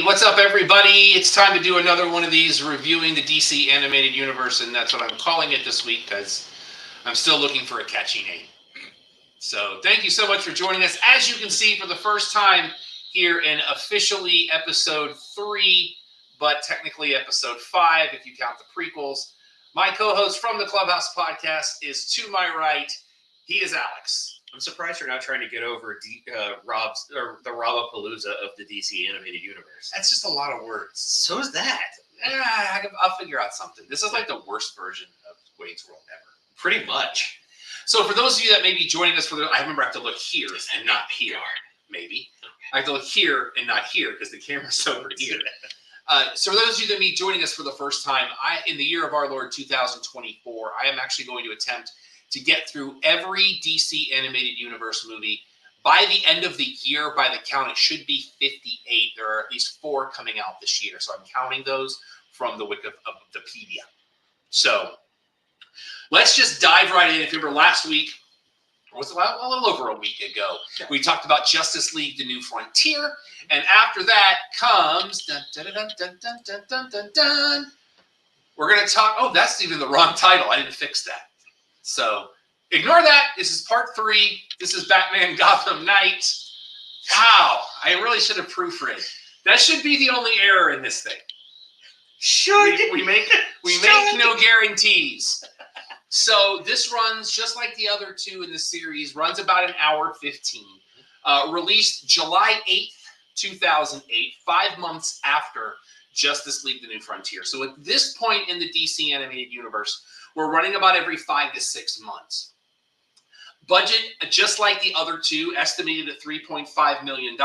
what's up, everybody? It's time to do another one of these reviewing the DC animated universe, and that's what I'm calling it this week because I'm still looking for a catchy name. So thank you so much for joining us. As you can see, for the first time here in officially episode 3, but technically episode 5 if you count the prequels, my co-host from the Clubhouse podcast is to my right. He is Alex. I'm surprised you're not trying to get over the Robapalooza of the DC animated universe. That's just a lot of words. So is that. I'll figure out something. This is like the worst version of Wayne's World ever. Pretty much. So for those of you that may be joining us I remember I have to look here and not here. Maybe. Okay. I have to look here and not here because the camera's over here. So for those of you that may be joining us for the first time, in the year of our Lord 2024, I am actually going to attempt to get through every DC animated universe movie. By the end of the year, by the count, it should be 58. There are at least 4 coming out this year. So I'm counting those from the Wikipedia. So let's just dive right in. If you remember last week, or was it a little over a week ago, we talked about Justice League: The New Frontier. And after that comes... Dun, dun, dun, dun, dun, dun, dun, dun, dun. We're going to talk... Oh, that's even the wrong title. I didn't fix that. So ignore that. This is part 3. This is Batman Gotham Knight. Wow, I really should have proofread. That should be the only error in this thing. We make no guarantees. So this runs just like the other 2 in the series. Runs about an hour 15. Released July 8th, 2008, 5 months after Justice League: The New Frontier. So at this point in the DC animated universe, we're running about every 5 to 6 months. Budget, just like the other 2, estimated at $3.5 million.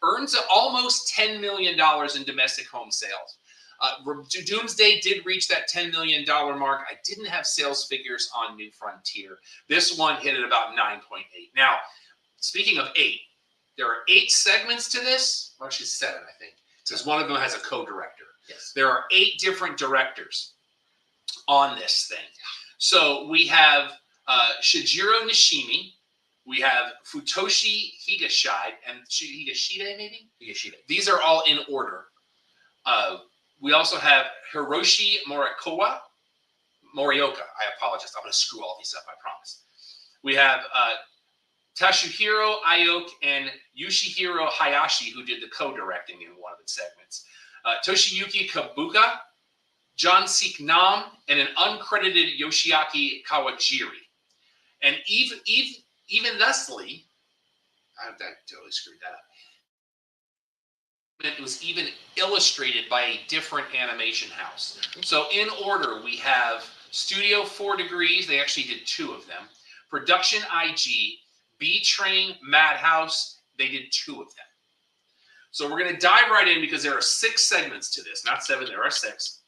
Earns almost $10 million in domestic home sales. Doomsday did reach that $10 million mark. I didn't have sales figures on New Frontier. This one hit at about 9.8. Now, speaking of 8, there are 8 segments to this. Well, actually 7, I think, because one of them has a co-director. Yes. There are 8 different directors on this thing. So we have Shigeru Nishimi, we have Futoshi Higashida, and Higashida maybe? Higashida. These are all in order. We also have Hiroshi Morioka. I apologize. I'm going to screw all these up, I promise. We have Tatsuhiro Aoki and Yoshihiro Hayashi, who did the co-directing in one of the segments. Toshiyuki Kabuka, John Sik Nam, and an uncredited Yoshiaki Kawajiri. And even thusly, I totally screwed that up. It was even illustrated by a different animation house. So in order, we have Studio 4 Degrees. They actually did 2 of them. Production IG, B-Train, Madhouse. They did 2 of them. So we're going to dive right in because there are 6 segments to this. Not 7, there are 6.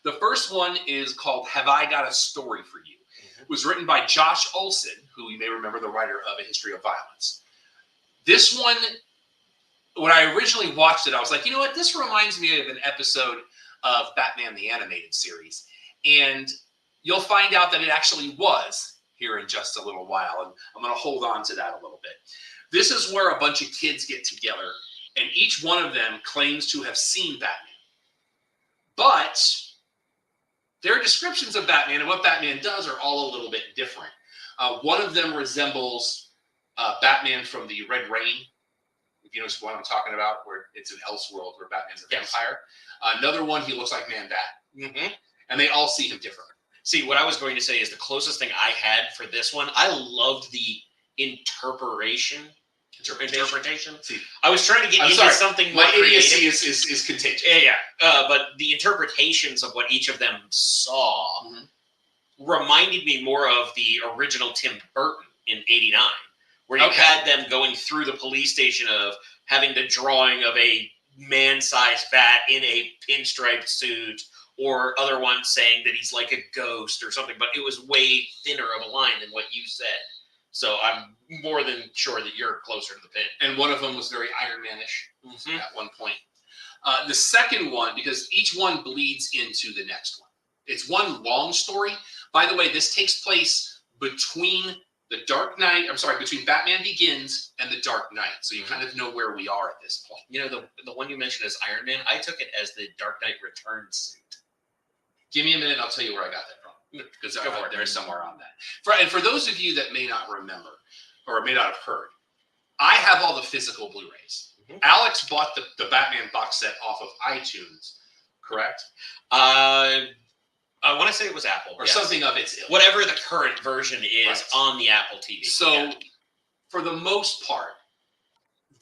The first one is called Have I Got a Story for You? It was written by Josh Olson, who you may remember, the writer of A History of Violence. This one, when I originally watched it, I was like, you know what? This reminds me of an episode of Batman the Animated Series. And you'll find out that it actually was here in just a little while. And I'm going to hold on to that a little bit. This is where a bunch of kids get together, and each one of them claims to have seen Batman. But their descriptions of Batman and what Batman does are all a little bit different. One of them resembles Batman from the Red Rain, if you know what I'm talking about, where it's an Elseworld where Batman's a vampire. Another one, he looks like Man-Bat. Mm-hmm. And they all see him differently. See, what I was going to say is the closest thing I had for this one, I loved the interpretation. See, I was trying to get into something more my creative. idiocy is contagious. Yeah. But the interpretations of what each of them saw reminded me more of the original Tim Burton in '89, where you had them going through the police station of having the drawing of a man-sized bat in a pinstripe suit, or other ones saying that he's like a ghost or something, but it was way thinner of a line than what you said. So I'm more than sure that you're closer to the pin. And one of them was very Iron Man-ish at one point. The second one, because each one bleeds into the next one. It's one long story. By the way, this takes place between The Dark Knight, I'm sorry, between Batman Begins and The Dark Knight. So you kind of know where we are at this point. You know, the one you mentioned as Iron Man, I took it as the Dark Knight Returns suit. Give me a minute, I'll tell you where I got that from. Because there's somewhere on that. And for those of you that may not remember, or may not have heard, I have all the physical Blu-rays. Mm-hmm. Alex bought the Batman box set off of iTunes, correct? I want to say it was Apple. Or something of its ilk. Whatever the current version is on the Apple TV. So, for the most part,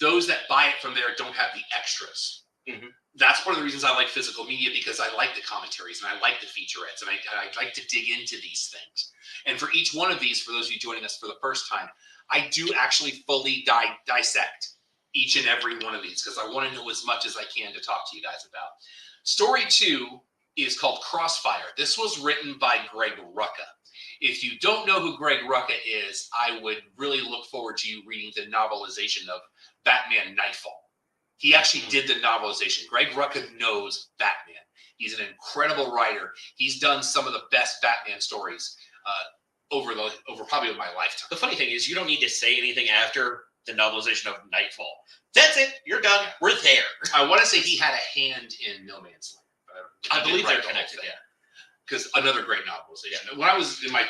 those that buy it from there don't have the extras. Mm-hmm. That's one of the reasons I like physical media, because I like the commentaries and I like the featurettes and I like to dig into these things. And for each one of these, for those of you joining us for the first time, I do actually fully dissect each and every one of these because I want to know as much as I can to talk to you guys about. Story 2 is called Crossfire. This was written by Greg Rucka. If you don't know who Greg Rucka is, I would really look forward to you reading the novelization of Batman Nightfall. He actually did the novelization. Greg Rucka knows Batman. He's an incredible writer. He's done some of the best Batman stories over probably my lifetime. The funny thing is, you don't need to say anything after the novelization of Nightfall. That's it. You're done. We're there. I want to say he had a hand in No Man's Land. I believe they're connected, because another great novelization. Yeah. When I was in my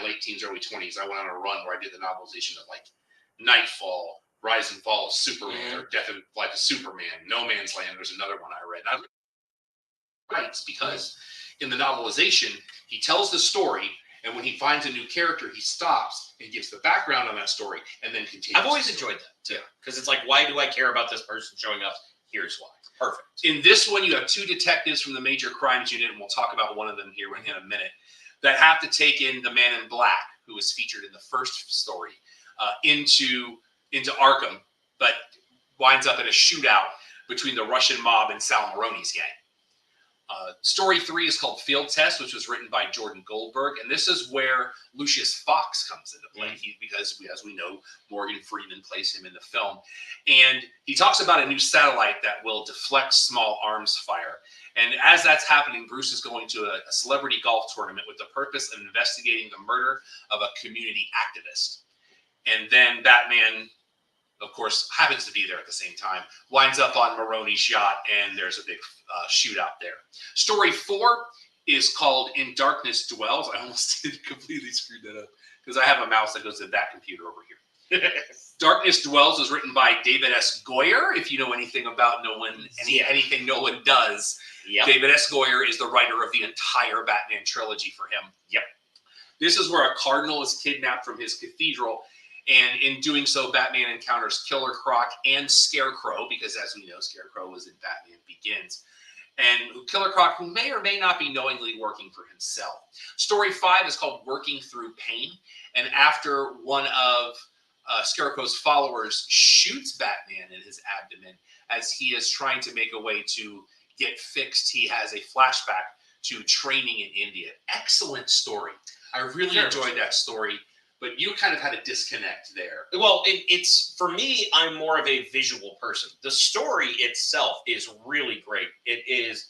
late teens, early 20s, I went on a run where I did the novelization of like Nightfall, Rise and Fall of Superman, or Death and Life of Superman, No Man's Land. There's another one I read. And I writes because in the novelization, he tells the story, and when he finds a new character, he stops and gives the background on that story, and then continues. I've always enjoyed that too, because it's like, why do I care about this person showing up? Here's why. Perfect. In this one, you have 2 detectives from the Major Crimes Unit, and we'll talk about one of them here in a minute, that have to take in the Man in Black, who was featured in the first story, into Arkham, but winds up in a shootout between the Russian mob and Sal Maroni's gang. Story 3 is called Field Test, which was written by Jordan Goldberg, and this is where Lucius Fox comes into play, because, as we know, Morgan Freeman plays him in the film. And he talks about a new satellite that will deflect small arms fire. And as that's happening, Bruce is going to a celebrity golf tournament with the purpose of investigating the murder of a community activist. And then Batman, of course, happens to be there at the same time, winds up on Maroni's yacht, and there's a big shootout there. Story 4 is called In Darkness Dwells. I almost did completely screw that up because I have a mouse that goes to that computer over here. Darkness Dwells was written by David S. Goyer. If you know anything about anything no one does, David S. Goyer is the writer of the entire Batman trilogy for him. Yep. This is where a cardinal is kidnapped from his cathedral, and in doing so, Batman encounters Killer Croc and Scarecrow, because as we know, Scarecrow was in Batman Begins. And Killer Croc, who may or may not be knowingly working for himself. Story 5 is called Working Through Pain. And after one of Scarecrow's followers shoots Batman in his abdomen as he is trying to make a way to get fixed, he has a flashback to training in India. Excellent story. I really enjoyed that story. But you kind of had a disconnect there. Well, it's for me, I'm more of a visual person. The story itself is really great. It is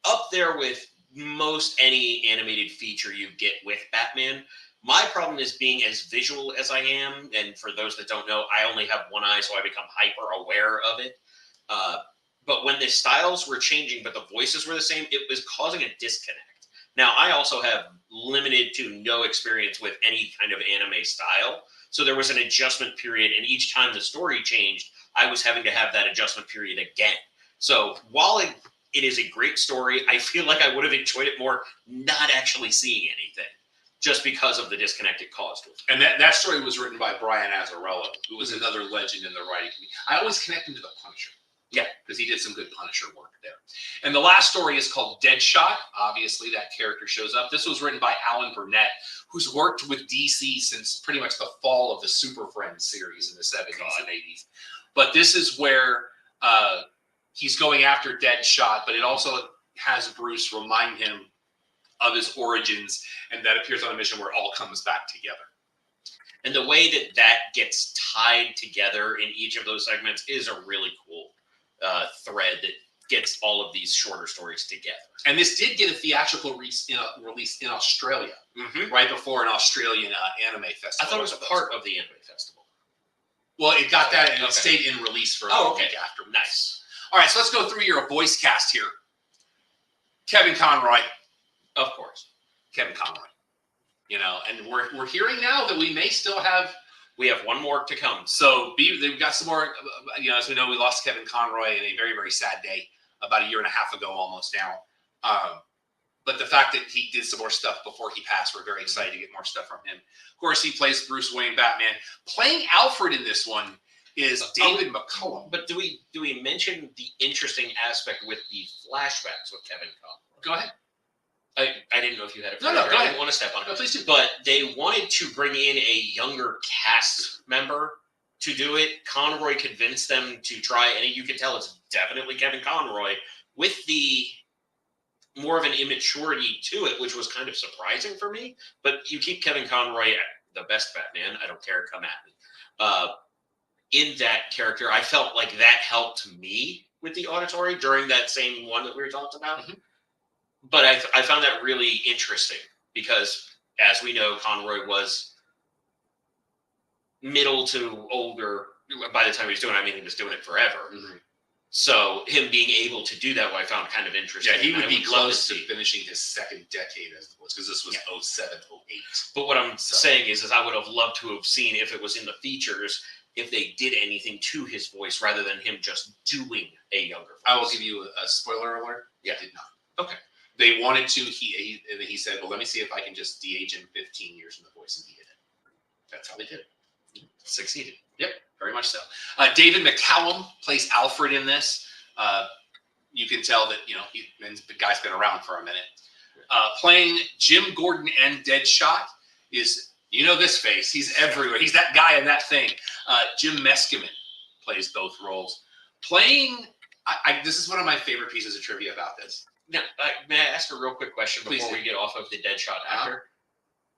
up there with most any animated feature you get with Batman. My problem is being as visual as I am. And for those that don't know, I only have one eye, so I become hyper aware of it. But when the styles were changing, but the voices were the same, it was causing a disconnect. Now, I also have limited to no experience with any kind of anime style. So there was an adjustment period, and each time the story changed, I was having to have that adjustment period again. So while it is a great story, I feel like I would have enjoyed it more not actually seeing anything, just because of the disconnect it caused. And that story was written by Brian Azzarello, who was another legend in the writing community. I always connect him to the Punisher. Yeah, because he did some good Punisher work there. And the last story is called Deadshot. Obviously, that character shows up. This was written by Alan Burnett, who's worked with DC since pretty much the fall of the Super Friends series in the 70s and 80s. But this is where he's going after Deadshot, but it also has Bruce remind him of his origins, and that appears on a mission where it all comes back together. And the way that gets tied together in each of those segments is a really cool thread that gets all of these shorter stories together. And this did get a theatrical release in Australia, right before an Australian anime festival. I thought it was part of the anime festival. Well, it got that and it stayed in release for a week after. Nice. All right, so let's go through your voice cast here. Kevin Conroy. Of course. Kevin Conroy. You know, and we're hearing now that we may still have... We have one more to come. So they've got some more, you know, as we know, we lost Kevin Conroy in a very, very sad day about a year and a half ago almost now. But the fact that he did some more stuff before he passed, we're very excited to get more stuff from him. Of course, he plays Bruce Wayne Batman. Playing Alfred in this one is David McCullum. But do we mention the interesting aspect with the flashbacks with Kevin Conroy? Go ahead. I didn't know if you had a No, go ahead. I didn't want to step on it. No, please do. But they wanted to bring in a younger cast member to do it. Conroy convinced them to try, and you can tell it's definitely Kevin Conroy, with the more of an immaturity to it, which was kind of surprising for me. But you keep Kevin Conroy, the best Batman, I don't care, come at me. In that character, I felt like that helped me with the auditory during that same one that we were talking about. But I found that really interesting because, as we know, Conroy was middle to older by the time he was doing it. I mean, he was doing it forever. So him being able to do that, I found kind of interesting. Yeah, he would be close to finishing his second decade as the voice, because this was 07, 08. But what I'm saying is I would have loved to have seen, if it was in the features, if they did anything to his voice rather than him just doing a younger voice. I will give you a spoiler alert. Yeah. He did not. Okay. They wanted to. He said, "Well, let me see if I can just de-age him 15 years in the voice," and he did it. That's how they did it. Succeeded. Yep, very much so. David McCallum plays Alfred in this. You can tell that the guy's been around for a minute. Playing Jim Gordon and Deadshot is this face. He's everywhere. He's that guy in that thing. Jim Meskimen plays both roles. Playing. This is one of my favorite pieces of trivia about this. Now, may I ask a real quick question before we get off of the Deadshot actor?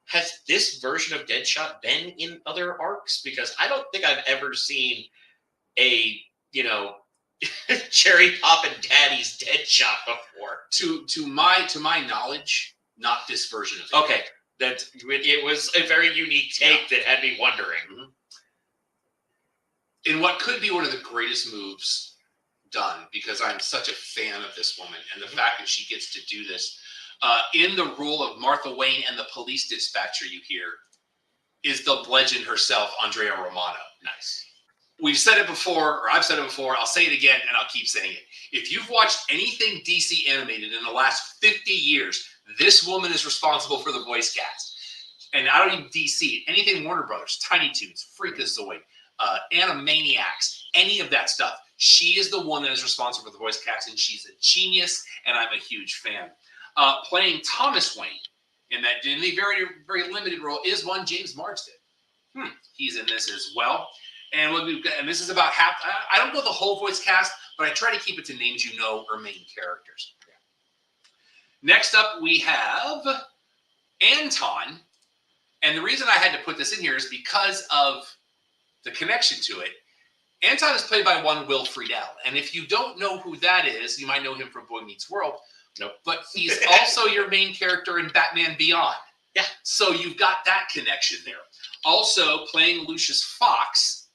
Has this version of Deadshot been in other arcs? Because I don't think I've ever seen a, cherry poppin' daddy's Deadshot before. To my knowledge, not this version of it. Okay, it was a very unique take that had me wondering. In what could be one of the greatest moves done, because I'm such a fan of this woman, and the fact that she gets to do this in the role of Martha Wayne and the police dispatcher you hear is the legend herself, Andrea Romano. Nice. We've said it before, or I've said it before, I'll say it again, and I'll keep saying it. If you've watched anything DC animated in the last 50 years, this woman is responsible for the voice cast. And I don't even DC, anything Warner Brothers, Tiny Toons, Freakazoid, Animaniacs, any of that stuff. She is the one that is responsible for the voice cast, and she's a genius, and I'm a huge fan. Playing Thomas Wayne in the very, very limited role is one James Marsden. He's in this as well. And what we've got, and this is about half. I don't know the whole voice cast, but I try to keep it to names or main characters. Next up, we have Anton, and the reason I had to put this in here is because of the connection to it. Anton is played by one Will Friedle, and if you don't know who that is, you might know him from Boy Meets World. Nope. But he's also your main character in Batman Beyond. Yeah. So you've got that connection there. Also, playing Lucius Fox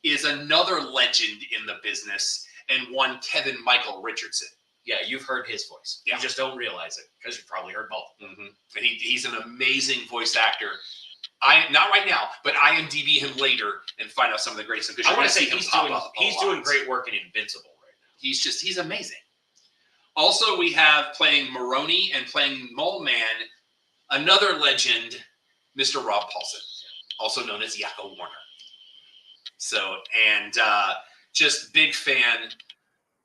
is another legend in the business, and one Kevin Michael Richardson. Yeah, you've heard his voice. Yeah. You just don't realize it because you've probably heard both. And he's an amazing voice actor. Not right now, but IMDb him later and find out some of the great stuff. I want to say he's doing great work in Invincible right now. He's amazing. Also, we have playing Maroni and playing Mole Man, another legend, Mr. Rob Paulson, also known as Yakko Warner. So, and just big fan.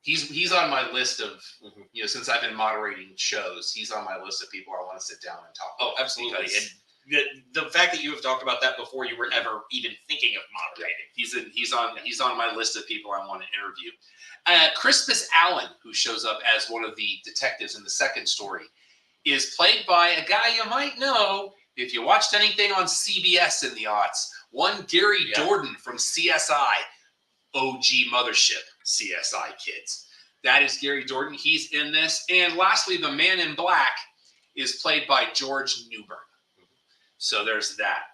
He's on my list of, since I've been moderating shows, he's on my list of people I want to sit down and talk about. Oh, absolutely. And the fact that you have talked about that before you were ever even thinking of moderating. He's on my list of people I want to interview. Crispus Allen, who shows up as one of the detectives in the second story, is played by a guy you might know if you watched anything on CBS in the aughts. One Gary Jordan from CSI, OG Mothership, CSI kids. That is Gary Jordan. He's in this. And lastly, the Man in Black is played by George Newbern. So there's that.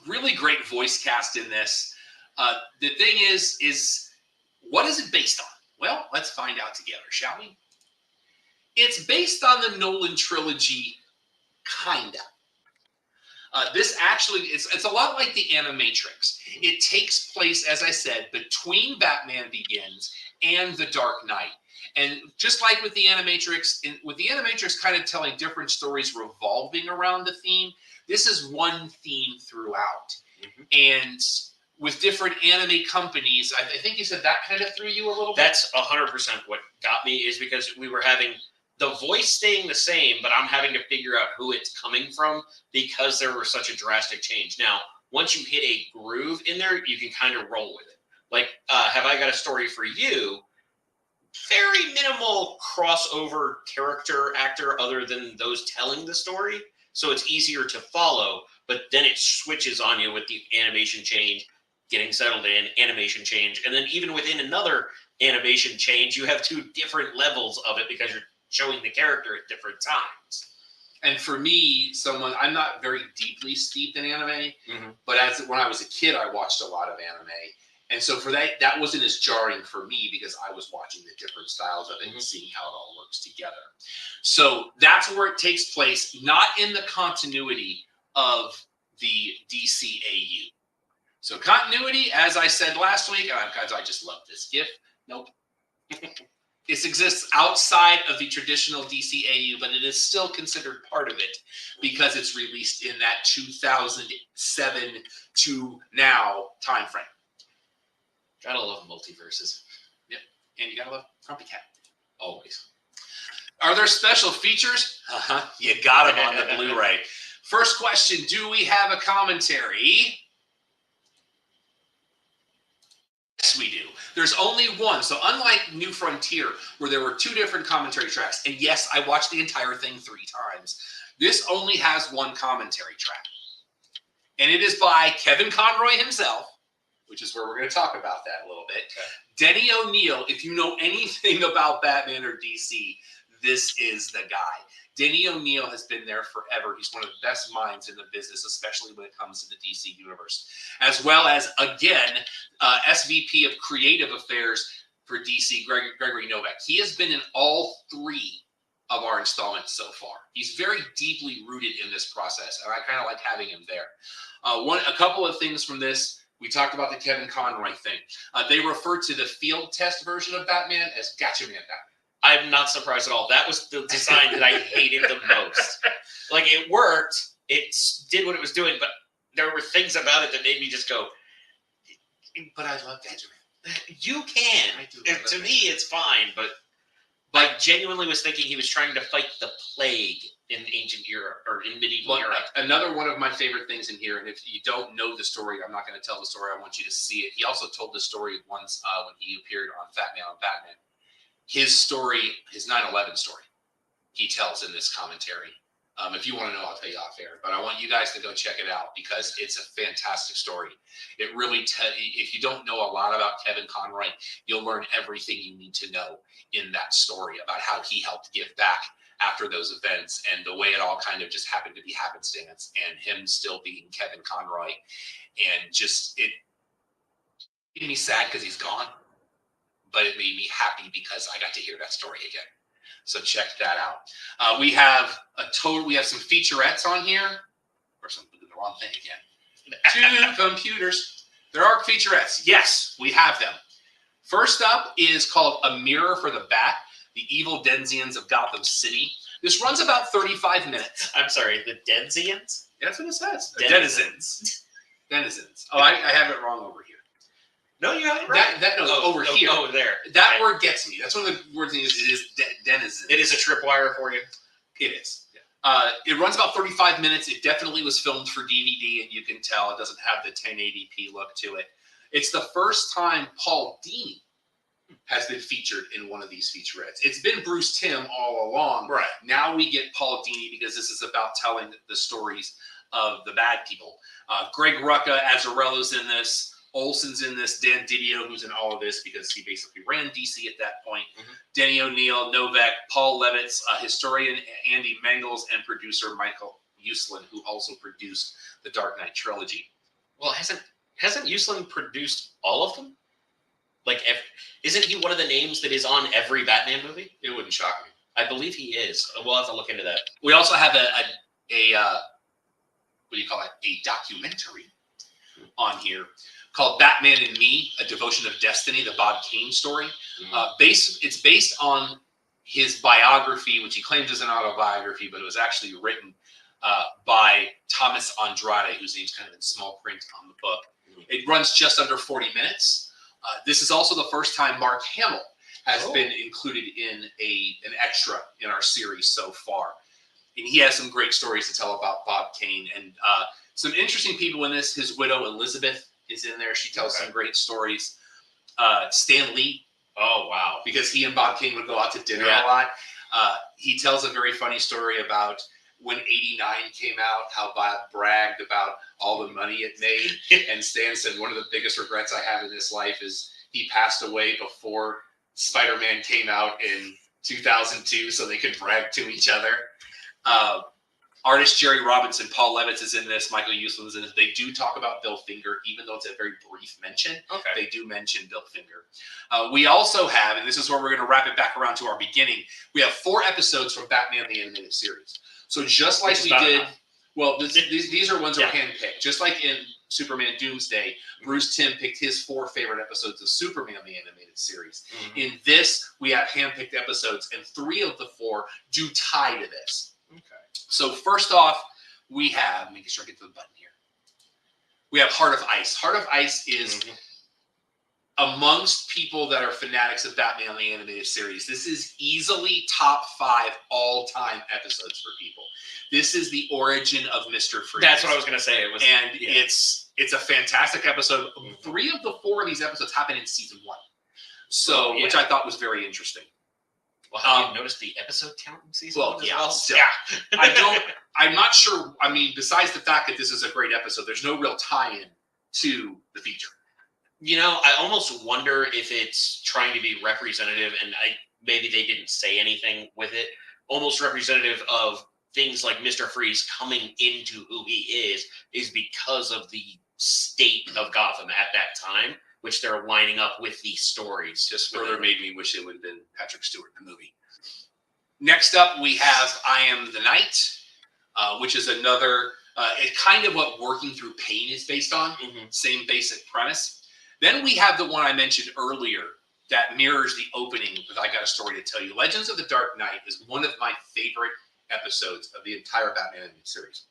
Really great voice cast in this. The thing is what is it based on? Well, let's find out together, shall we? It's based on the Nolan trilogy, kinda. This actually, it's a lot like the Animatrix. It takes place, as I said, between Batman Begins and The Dark Knight. And just like with the Animatrix, kind of telling different stories revolving around the theme, this is one theme throughout. And with different anime companies, I think you said that kind of threw you a little bit? That's 100% what got me, is because we were having the voice staying the same, but I'm having to figure out who it's coming from because there was such a drastic change. Now, once you hit a groove in there, you can kind of roll with it. Like, Have I Got a Story for You? Very minimal crossover character actor other than those telling the story. So it's easier to follow, but then it switches on you with the animation change, getting settled in, animation change. And then even within another animation change, you have two different levels of it because you're showing the character at different times. And for me, I'm not very deeply steeped in anime, but when I was a kid, I watched a lot of anime. And so for that wasn't as jarring for me because I was watching the different styles of it and seeing how it all works together. So that's where it takes place, not in the continuity of the DCAU. So continuity, as I said last week, guys, I just love this GIF. Nope. This exists outside of the traditional DCAU, but it is still considered part of it because it's released in that 2007 to now time frame. Gotta love multiverses. Yep. And you gotta love Grumpy Cat. Always. Are there special features? You got them on the Blu-ray. First question, do we have a commentary? Yes, we do. There's only one. So unlike New Frontier, where there were two different commentary tracks, and yes, I watched the entire thing 3 times, this only has one commentary track. And it is by Kevin Conroy himself, which is where we're going to talk about that a little bit. Okay. Denny O'Neil, if you know anything about Batman or DC, this is the guy. Denny O'Neil has been there forever. He's one of the best minds in the business, especially when it comes to the DC universe. As well as, again, SVP of Creative Affairs for DC, Gregory Novak. He has been in all 3 of our installments so far. He's very deeply rooted in this process, and I kind of like having him there. A couple of things from this. We talked about the Kevin Conroy thing. They refer to the field test version of Batman as Gotcha Man Batman. I'm not surprised at all. That was the design that I hated the most. Like, it worked. It did what it was doing, but there were things about it that made me just go, but I love Gotcha Man. You can. To me, it's fine, but I genuinely was thinking he was trying to fight the plague in ancient Europe or in medieval Europe. Another one of my favorite things in here, and if you don't know the story, I'm not going to tell the story. I want you to see it. He also told the story once when he appeared on Fat Man on Batman. His story, his 9/11 story, he tells in this commentary. If you want to know, I'll tell you off air. But I want you guys to go check it out because it's a fantastic story. It really, if you don't know a lot about Kevin Conroy, you'll learn everything you need to know in that story about how he helped give back after those events and the way it all kind of just happened to be happenstance and him still being Kevin Conroy. And just, it made me sad because he's gone, but it made me happy because I got to hear that story again. So check that out. We have some featurettes on here. Or some the wrong thing again. 2 computers. There are featurettes. Yes, we have them. First up is called A Mirror for the Bat, the Evil Denzians of Gotham City. This runs about 35 minutes. I'm sorry, the Denzians? That's what it says. Denizens. Denizens. Oh, I have it wrong over here. No, you have it right. Over here. Oh, there. That word gets me. That's one of the words. It is denizens. It is a tripwire for you. It is. Yeah. It runs about 35 minutes. It definitely was filmed for DVD, and you can tell it doesn't have the 1080p look to it. It's the first time Paul Dini has been featured in one of these featurettes. It's been Bruce Timm all along. Right. Now we get Paul Dini because this is about telling the stories of the bad people. Greg Rucka, Azzarello's in this. Olsen's in this. Dan Didio, who's in all of this because he basically ran DC at that point. Mhm. Denny O'Neil, Novak, Paul Levitz, historian Andy Mangels, and producer Michael Uslan, who also produced the Dark Knight trilogy. Well, hasn't Uslan produced all of them? Like, isn't he one of the names that is on every Batman movie? It wouldn't shock me. I believe he is. We'll have to look into that. We also have a what do you call it? A documentary on here called Batman and Me: A Devotion of Destiny, the Bob Kane story. It's based on his biography, which he claims is an autobiography, but it was actually written by Thomas Andrade, whose name's kind of in small print on the book. It runs just under 40 minutes. This is also the first time Mark Hamill has been included in an extra in our series so far. And he has some great stories to tell about Bob Kane and some interesting people in this. His widow, Elizabeth, is in there. She tells some great stories. Stan Lee. Oh, wow. Because he and Bob Kane would go out to dinner a lot. He tells a very funny story about when 89 came out, how Bob bragged about all the money it made. And Stan said, one of the biggest regrets I have in this life is he passed away before Spider-Man came out in 2002 so they could brag to each other. Artist Jerry Robinson, Paul Levitz is in this, Michael Uslan is in this. They do talk about Bill Finger, even though it's a very brief mention. Okay. They do mention Bill Finger. We also have, and this is where we're going to wrap it back around to our beginning, we have 4 episodes from Batman the Animated Series. So just like we did, these are ones that were handpicked. Just like in Superman Doomsday, Bruce Timm picked his 4 favorite episodes of Superman the Animated Series. In this, we have handpicked episodes, and 3 of the 4 do tie to this. Okay. So first off, we have, making sure I get to the button here. We have Heart of Ice. Heart of Ice is amongst people that are fanatics of Batman the Animated Series. This is easily top 5 all-time episodes for people. This is the origin of Mr. Freeze. That's what I was going to say. It was, and it's a fantastic episode. 3 of the 4 of these episodes happen in season 1. So, which I thought was very interesting. Well, have you noticed the episode count in season 1 as well? Still. I'm not sure. I mean, besides the fact that this is a great episode, there's no real tie-in to the feature. You know, I almost wonder if it's trying to be representative, and maybe they didn't say anything with it, almost representative of things like Mr. Freeze coming into who he is because of the state of Gotham at that time, which they're lining up with these stories. Just further made me wish it would have been Patrick Stewart in the movie. Next up, we have I Am the Night, which is another, it's kind of what Working Through Pain is based on. Same basic premise. Then we have the one I mentioned earlier that mirrors the opening with I Got a Story to Tell You. Legends of the Dark Knight is one of my favorite episodes of the entire Batman series.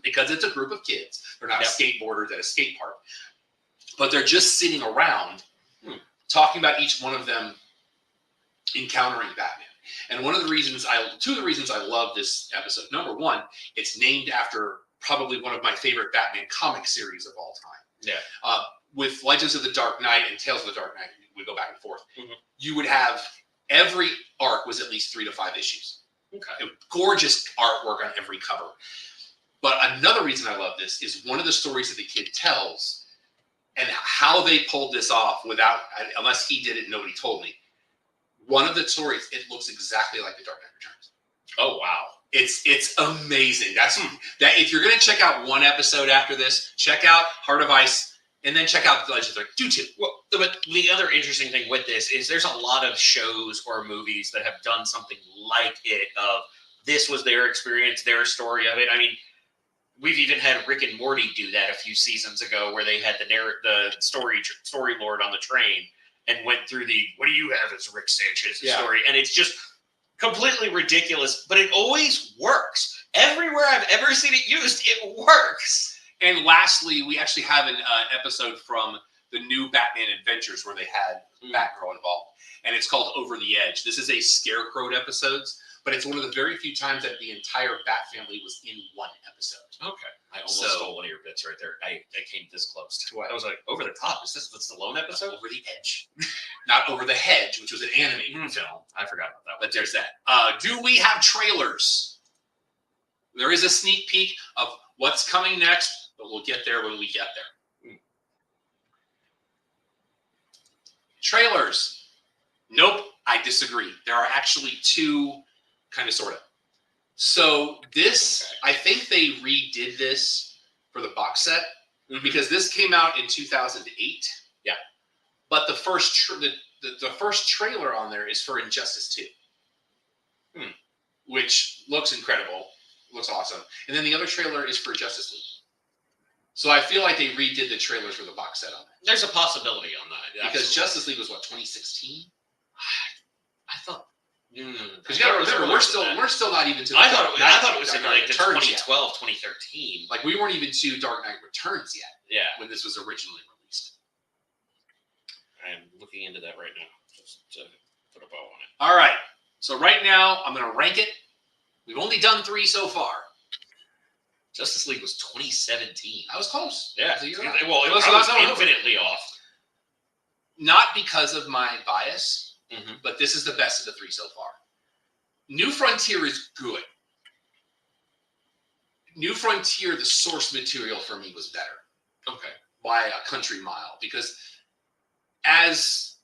Because it's a group of kids. They're not skateboarders at a skate park. But they're just sitting around talking about each one of them encountering Batman. And two of the reasons I love this episode. Number one, it's named after probably one of my favorite Batman comic series of all time. With Legends of the Dark Knight and Tales of the Dark Knight, we go back and forth. You would have every arc was at least 3 to 5 issues. Gorgeous artwork on every cover. But another reason I love this is one of the stories that the kid tells and how they pulled this off without, unless he did it, nobody told me. One of the stories, it looks exactly like The Dark Knight Returns. Oh, wow. It's amazing. That if you're going to check out one episode after this, check out Heart of Ice. And then check out the Legends. Do too. Well, but the other interesting thing with this is there's a lot of shows or movies that have done something like it. Of this was their experience, their story of it. I mean, we've even had Rick and Morty do that a few seasons ago, where they had the story lord on the train and went through the what do you have as Rick Sanchez's story, and it's just completely ridiculous, but it always works. Everywhere I've ever seen it used, it works. And lastly, we actually have an episode from the new Batman Adventures where they had Batgirl involved. And it's called Over the Edge. This is a Scarecrow episodes, but it's one of the very few times that the entire Bat family was in one episode. Okay. I almost stole one of your bits right there. I came this close to it. I was like, over the top. Is this the Stallone episode? Over the Edge. Not Over the Hedge, which was an animated film. I forgot about that one. But there's that. Do we have trailers? There is a sneak peek of what's coming next, but we'll get there when we get there. Trailers. Nope, I disagree. There are actually two, kind of, sort of. So this, I think they redid this for the box set because this came out in 2008. Yeah. But the first the first trailer on there is for Injustice 2. Which looks incredible. Looks awesome. And then the other trailer is for Justice League. So I feel like they redid the trailers for the box set on it. There's a possibility on that. Because Absolutely. Justice League was what, 2016? I thought. Because you gotta remember, we're still not even to. I thought it was in like the Returns 2012, 2013. Like we weren't even to Dark Knight Returns yet. Yeah. When this was originally released. I am looking into that right now. Just to put a bow on it. All right. So right now I'm gonna rank it. We've only done 3 so far. Justice League was 2017. I was close. Yeah. Well, it was infinitely off. Not because of my bias. Mm-hmm. But this is the best of the 3 so far. New Frontier is good. New Frontier, the source material for me was better. Okay. By a country mile. Because as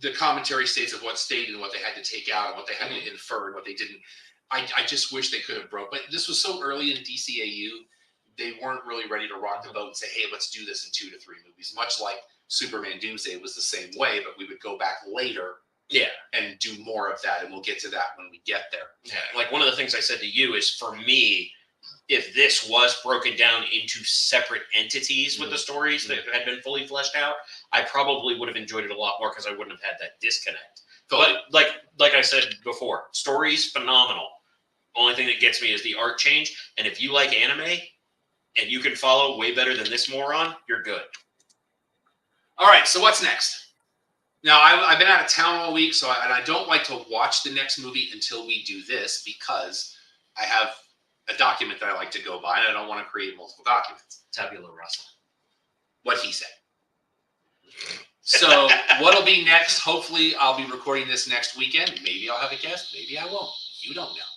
the commentary states of what stayed and what they had to take out and what they had to infer and what they didn't, I just wish they could have broke. But this was so early in DCAU, they weren't really ready to rock the boat and say, hey, let's do this in 2 to 3 movies. Much like Superman Doomsday was the same way, but we would go back later. Yeah. And do more of that, and we'll get to that when we get there. Yeah. Like one of the things I said to you is, for me, if this was broken down into separate entities with the stories that had been fully fleshed out, I probably would have enjoyed it a lot more because I wouldn't have had that disconnect. Totally. But like I said before, stories phenomenal. Only thing that gets me is the art change. And if you like anime and you can follow way better than this moron, you're good. All right, so what's next? Now, I've been out of town all week, so I don't like to watch the next movie until we do this because I have a document that I like to go by, and I don't want to create multiple documents. Tabula rasa. What he said. So what'll be next? Hopefully, I'll be recording this next weekend. Maybe I'll have a guest. Maybe I won't. You don't know.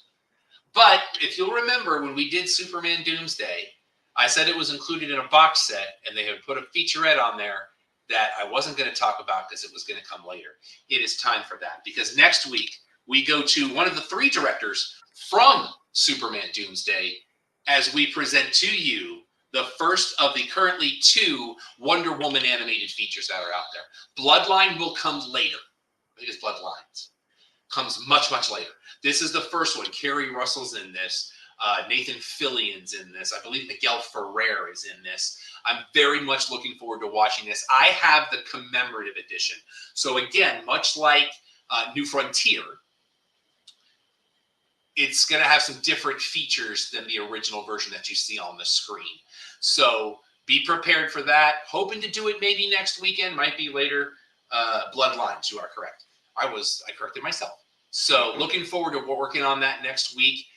But if you'll remember, when we did Superman Doomsday, I said it was included in a box set, and they had put a featurette on there that I wasn't going to talk about because it was going to come later. It is time for that because next week we go to one of the 3 directors from Superman Doomsday as we present to you the first of the currently 2 Wonder Woman animated features that are out there. Bloodline will come later. I think it's Bloodlines. Comes much, much later. This is the first one. Kerry Russell's in this. Nathan Fillion's in this. I believe Miguel Ferrer is in this. I'm very much looking forward to watching this. I have the commemorative edition. So again, much like New Frontier, it's going to have some different features than the original version that you see on the screen. So be prepared for that. Hoping to do it maybe next weekend, might be later. Bloodlines, you are correct. I corrected myself. So looking forward to working on that next week.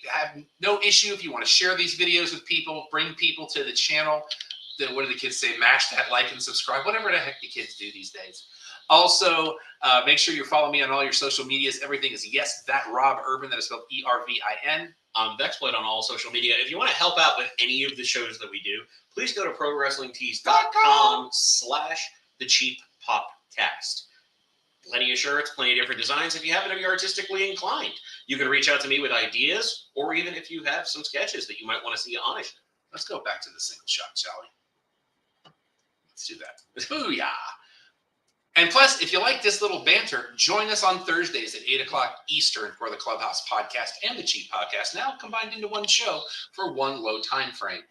Have no issue if you want to share these videos with people, bring people to the channel. What do the kids say? Mash that like and subscribe, whatever the heck the kids do these days. Also, make sure you follow me on all your social medias. Everything is Yes That Rob Urban. That is spelled ERVIN. Vexploit on all social media. If you want to help out with any of the shows that we do, please go to prowrestlingtees.com/thecheappopcast. Plenty of shirts, plenty of different designs. If you happen to be artistically inclined, you can reach out to me with ideas, or even if you have some sketches that you might want to see on it. Let's go back to the single shot, shall we? Let's do that. Booyah! And plus, if you like this little banter, join us on Thursdays at 8 o'clock Eastern for the Clubhouse Podcast and the Cheap Podcast, now combined into one show for one low time frame.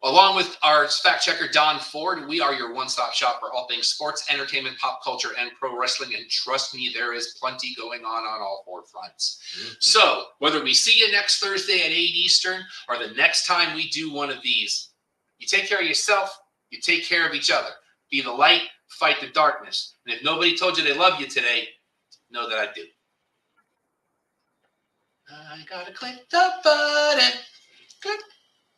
Along with our fact checker, Don Ford, we are your one-stop shop for all things sports, entertainment, pop culture, and pro wrestling. And trust me, there is plenty going on all 4 fronts. So whether we see you next Thursday at 8 Eastern or the next time we do one of these, you take care of yourself, you take care of each other. Be the light, fight the darkness. And if nobody told you they love you today, know that I do. I gotta click the button. Good.